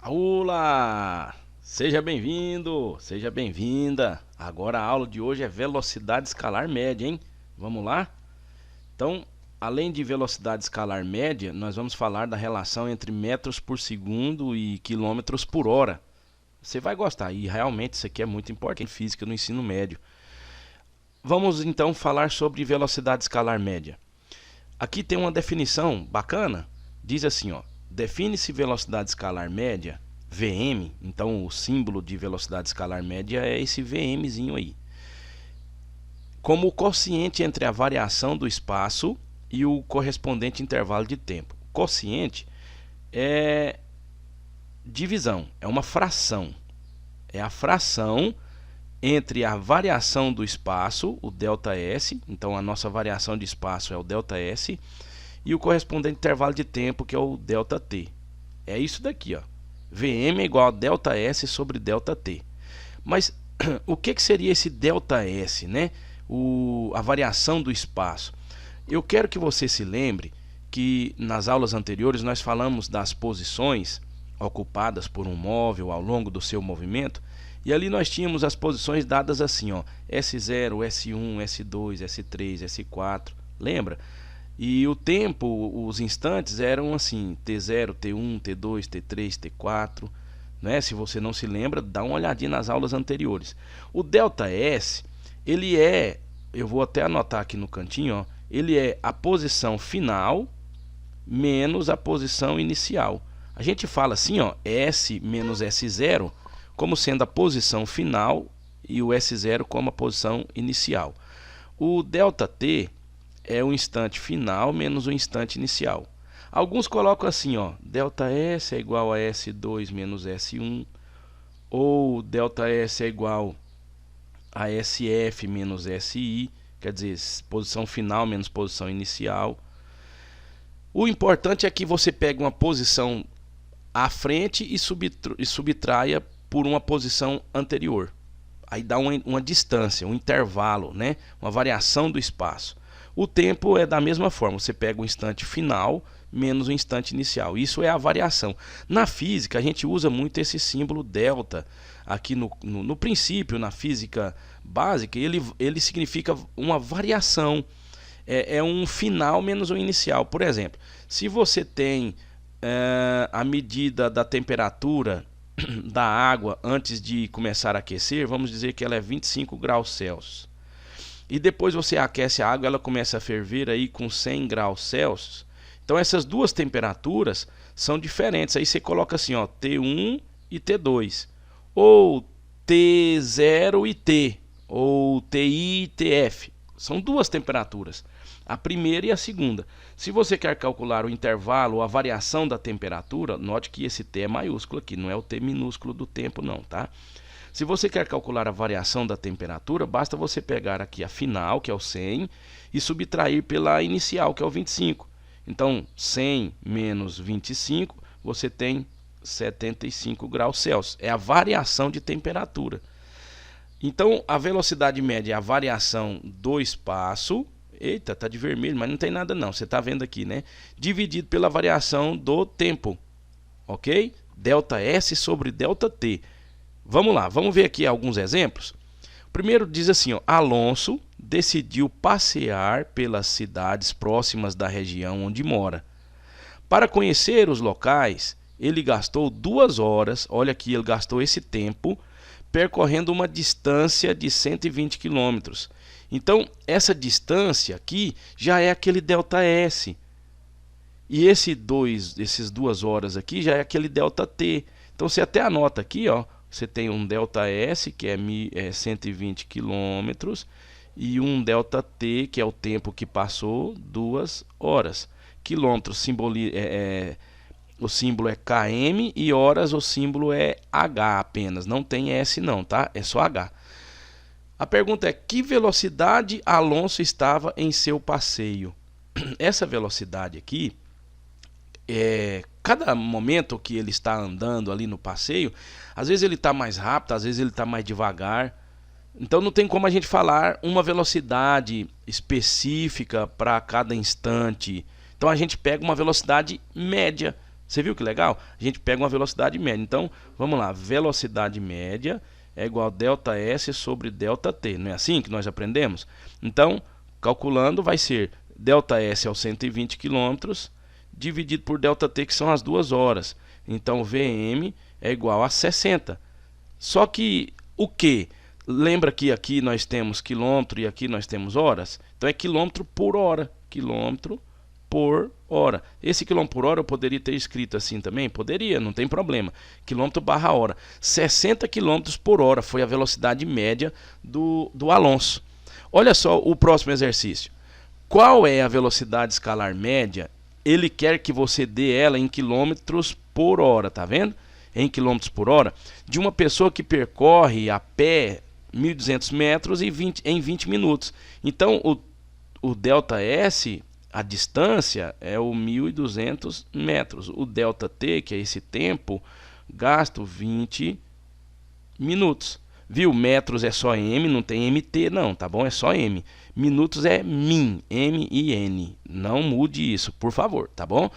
Olá! Seja bem-vindo, seja bem-vinda. Agora a aula de hoje é velocidade escalar média, hein? Vamos lá? Então, além de velocidade escalar média, nós vamos falar da relação entre metros por segundo e quilômetros por hora. Você vai gostar, e realmente isso aqui é muito importante em física no ensino médio. Vamos então falar sobre velocidade escalar média. Aqui tem uma definição bacana, diz assim, ó: define-se velocidade escalar média, Vm, então o símbolo de velocidade escalar média é esse Vmzinho aí, como o quociente entre a variação do espaço e o correspondente intervalo de tempo. Quociente é divisão, é uma fração, é a fração entre a variação do espaço, o ΔS, então a nossa variação de espaço é o ΔS, e o correspondente intervalo de tempo, que é o ΔT. É isso daqui, ó. Vm é igual a ΔS sobre ΔT. Mas o que seria esse ΔS, né? A variação do espaço. Eu quero que você se lembre que nas aulas anteriores nós falamos das posições ocupadas por um móvel ao longo do seu movimento, e ali nós tínhamos as posições dadas assim, ó: S0, S1, S2, S3, S4, lembra? E o tempo, os instantes eram assim: T0, T1, T2, T3, T4, né? Se você não se lembra, dá uma olhadinha nas aulas anteriores. O ΔS, ele é, eu vou até anotar aqui no cantinho, ó, ele é a posição final menos a posição inicial. A gente fala assim, ó, S menos S0 como sendo a posição final e o S0 como a posição inicial. O ΔT é o instante final menos o instante inicial. Alguns colocam assim, ó: ΔS é igual a S2 menos S1, ou ΔS é igual a SF menos SI, quer dizer, posição final menos posição inicial. O importante é que você pegue uma posição à frente e subtraia por uma posição anterior. Aí dá uma distância, um intervalo, né? Uma variação do espaço. O tempo é da mesma forma, você pega o instante final menos o instante inicial. Isso é a variação. Na física, a gente usa muito esse símbolo delta. Aqui no princípio, na física básica, ele significa uma variação. É um final menos um inicial. Por exemplo, se você tem a medida da temperatura da água antes de começar a aquecer, vamos dizer que ela é 25 graus Celsius. E depois você aquece a água, ela começa a ferver aí com 100 graus Celsius. Então essas duas temperaturas são diferentes. Aí você coloca assim, ó, T1 e T2, ou T0 e T, ou TI e TF. São duas temperaturas, a primeira e a segunda. Se você quer calcular o intervalo ou a variação da temperatura, note que esse T é maiúsculo aqui, não é o T minúsculo do tempo não, tá? Se você quer calcular a variação da temperatura, basta você pegar aqui a final, que é o 100, e subtrair pela inicial, que é o 25. Então, 100 menos 25, você tem 75 graus Celsius. É a variação de temperatura. Então, a velocidade média é a variação do espaço. Eita, tá de vermelho, mas não tem nada não. Você tá vendo aqui, né? Dividido pela variação do tempo. Ok? ΔS sobre ΔT. Vamos lá, vamos ver aqui alguns exemplos. O primeiro diz assim, ó: Alonso decidiu passear pelas cidades próximas da região onde mora. Para conhecer os locais, ele gastou 2 horas, olha aqui, ele gastou esse tempo, percorrendo uma distância de 120 quilômetros. Então, essa distância aqui já é aquele ΔS. E esses 2 horas aqui já é aquele ΔT. Então, você até anota aqui, ó, você tem um ΔS, que é 120 quilômetros, e um ΔT, que é o tempo que passou, 2 horas. Quilômetros, o símbolo é km, e horas o símbolo é H apenas, não tem S não, tá? É só H. A pergunta é: que velocidade Alonso estava em seu passeio? Essa velocidade aqui, cada momento que ele está andando ali no passeio, às vezes ele está mais rápido, às vezes ele está mais devagar. Então não tem como a gente falar uma velocidade específica para cada instante. Então a gente pega uma velocidade média, Você viu que legal? A gente pega uma velocidade média. Então, vamos lá. Velocidade média é igual a ΔS sobre ΔT. Não é assim que nós aprendemos? Então, calculando, vai ser ΔS é o 120 km dividido por ΔT, que são as 2 horas. Então, VM é igual a 60. Só que o que? Lembra que aqui nós temos quilômetro e aqui nós temos horas? Então é quilômetro por hora. Quilômetro por hora. Esse quilômetro por hora eu poderia ter escrito assim também? Poderia, não tem problema. Quilômetro barra hora. 60 quilômetros por hora foi a velocidade média do Alonso. Olha só o próximo exercício. Qual é a velocidade escalar média? Ele quer que você dê ela em quilômetros por hora, tá vendo? Em quilômetros por hora, de uma pessoa que percorre a pé 1.200 metros em 20 minutos. Então, o ΔS, a distância, é o 1.200 metros. O ΔT, que é esse tempo, gasto 20 minutos. Viu? Metros é só M, não tem MT não, tá bom? É só M. Minutos é MIN, M-I-N. Não mude isso, por favor, tá bom?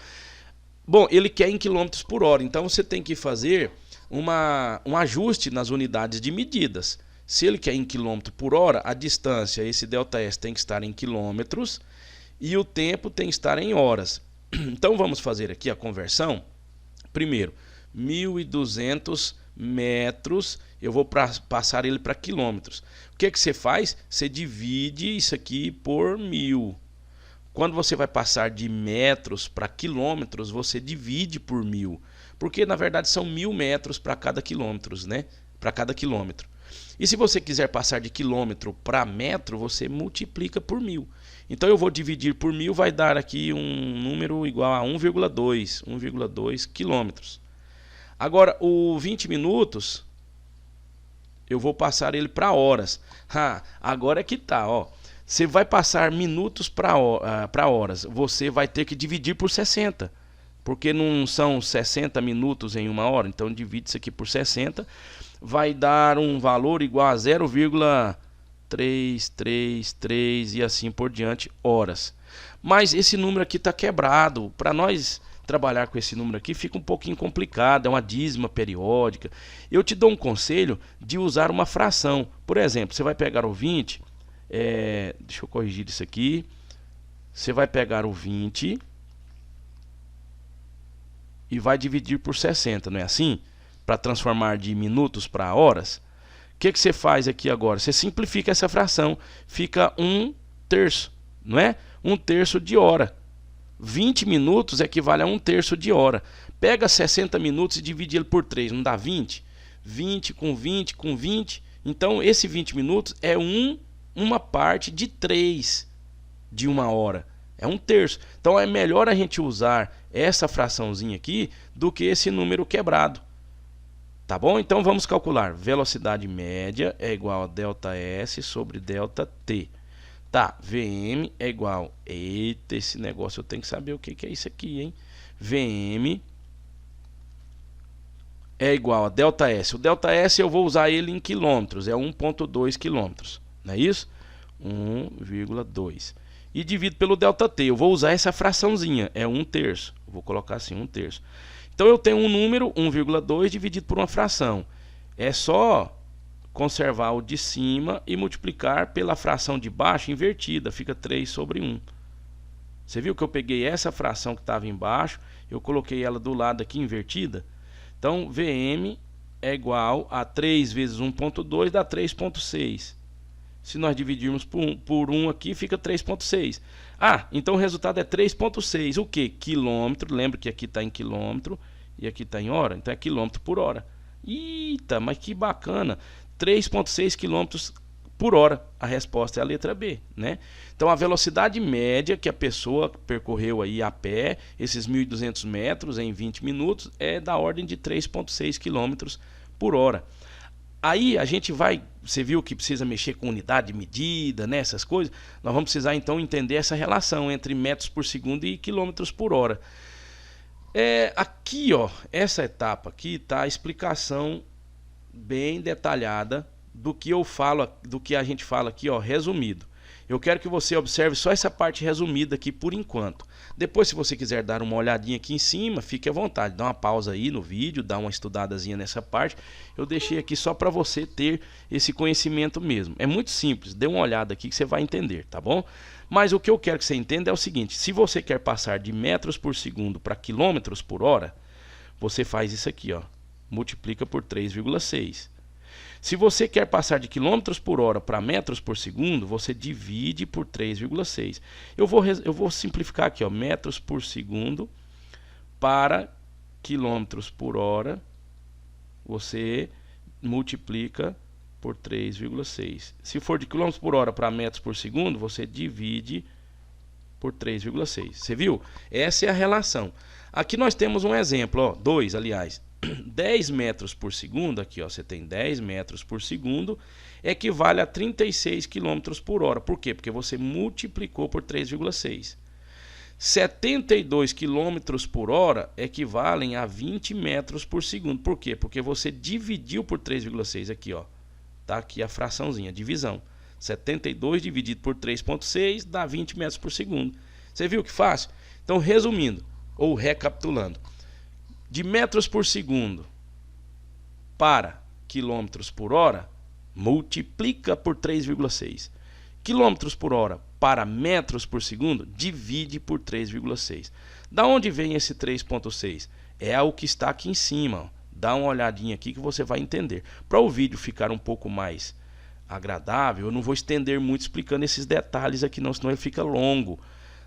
Bom, ele quer em quilômetros por hora, então você tem que fazer um ajuste nas unidades de medidas. Se ele quer em quilômetro por hora, a distância, esse ΔS tem que estar em quilômetros e o tempo tem que estar em horas. Então vamos fazer aqui a conversão. Primeiro, 1.200 metros, eu vou passar ele para quilômetros. O que você faz? Você divide isso aqui por 1.000. Quando você vai passar de metros para quilômetros, você divide por 1.000. Porque na verdade são 1.000 metros para cada quilômetro, né? Para cada quilômetro. E se você quiser passar de quilômetro para metro, você multiplica por 1.000. Então eu vou dividir por 1.000, vai dar aqui um número igual a 1,2 quilômetros. Agora o 20 minutos, eu vou passar ele para horas. Agora é que tá, ó. Você vai passar minutos para horas. Você vai ter que dividir por 60. Porque não são 60 minutos em uma hora. Então divide isso aqui por 60. Vai dar um valor igual a 0,333 e assim por diante horas. Mas esse número aqui está quebrado. Para nós trabalhar com esse número aqui fica um pouquinho complicado. É uma dízima periódica. Eu te dou um conselho de usar uma fração. Por exemplo, você vai pegar o 20... deixa eu corrigir isso aqui. Você vai pegar o 20 e vai dividir por 60, não é assim? Para transformar de minutos para horas. O que você faz aqui agora? Você simplifica essa fração. Fica 1/3, não é? 1/3 de hora. 20 minutos equivale a 1/3 de hora. Pega 60 minutos e divide ele por 3, não dá 20? 20 com 20 com 20. Então esse 20 minutos é uma parte de 3 de uma hora. É 1/3. Então é melhor a gente usar essa fraçãozinha aqui do que esse número quebrado. Tá bom? Então vamos calcular. Velocidade média é igual a ΔS sobre ΔT. Tá, VM é igual... Eita, esse negócio eu tenho que saber o que é isso aqui, hein? VM é igual a ΔS. O ΔS eu vou usar ele em quilômetros. É 1,2 quilômetros. Não é isso? 1,2. E divido pelo ΔT. Eu vou usar essa fraçãozinha. É 1/3. Vou colocar assim, 1/3. Então eu tenho um número, 1,2 dividido por uma fração. É só conservar o de cima e multiplicar pela fração de baixo invertida. Fica 3 sobre 1. Você viu que eu peguei essa fração que estava embaixo, eu coloquei ela do lado aqui invertida. Então VM é igual a 3 vezes 1,2 dá 3,6. Se nós dividirmos por 1 aqui, fica 3,6. Então o resultado é 3,6. O que? Quilômetro. Lembra que aqui está em quilômetro e aqui está em hora. Então é quilômetro por hora. Eita, mas que bacana. 3,6 quilômetros por hora. A resposta é a letra B, né? Então a velocidade média que a pessoa percorreu aí a pé, esses 1.200 metros em 20 minutos, é da ordem de 3,6 quilômetros por hora. Aí a gente vai, você viu que precisa mexer com unidade de medida, né, essas coisas. Nós vamos precisar então entender essa relação entre metros por segundo e quilômetros por hora. Aqui, ó, essa etapa aqui está a explicação bem detalhada do que eu falo, do que a gente fala aqui, ó, resumido. Eu quero que você observe só essa parte resumida aqui por enquanto. Depois, se você quiser dar uma olhadinha aqui em cima, fique à vontade. Dá uma pausa aí no vídeo, dá uma estudadazinha nessa parte. Eu deixei aqui só para você ter esse conhecimento mesmo. É muito simples, dê uma olhada aqui que você vai entender, tá bom? Mas o que eu quero que você entenda é o seguinte: se você quer passar de metros por segundo para quilômetros por hora, você faz isso aqui, ó, multiplica por 3,6. Se você quer passar de quilômetros por hora para metros por segundo, você divide por 3,6. Eu vou simplificar aqui, ó, metros por segundo para quilômetros por hora, você multiplica por 3,6. Se for de quilômetros por hora para metros por segundo, você divide por 3,6. Você viu? Essa é a relação. Aqui nós temos um exemplo, ó, 2, aliás. 10 metros por segundo, aqui ó, você tem 10 metros por segundo, equivale a 36 km por hora. Por quê? Porque você multiplicou por 3,6. 72 km por hora equivalem a 20 metros por segundo. Por quê? Porque você dividiu por 3,6 aqui, ó. Tá aqui a fraçãozinha, divisão. 72 dividido por 3,6 dá 20 metros por segundo. Você viu que fácil? Então, resumindo ou recapitulando, de metros por segundo para quilômetros por hora, multiplica por 3,6. Quilômetros por hora para metros por segundo, divide por 3,6. Da onde vem esse 3,6? É o que está aqui em cima, ó. Dá uma olhadinha aqui que você vai entender. Para o vídeo ficar um pouco mais agradável, eu não vou estender muito explicando esses detalhes aqui não, senão ele fica longo.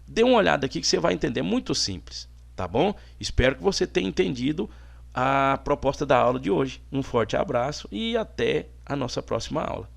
Dê uma olhada aqui que você vai entender, é muito simples, tá bom? Espero que você tenha entendido a proposta da aula de hoje. Um forte abraço e até a nossa próxima aula.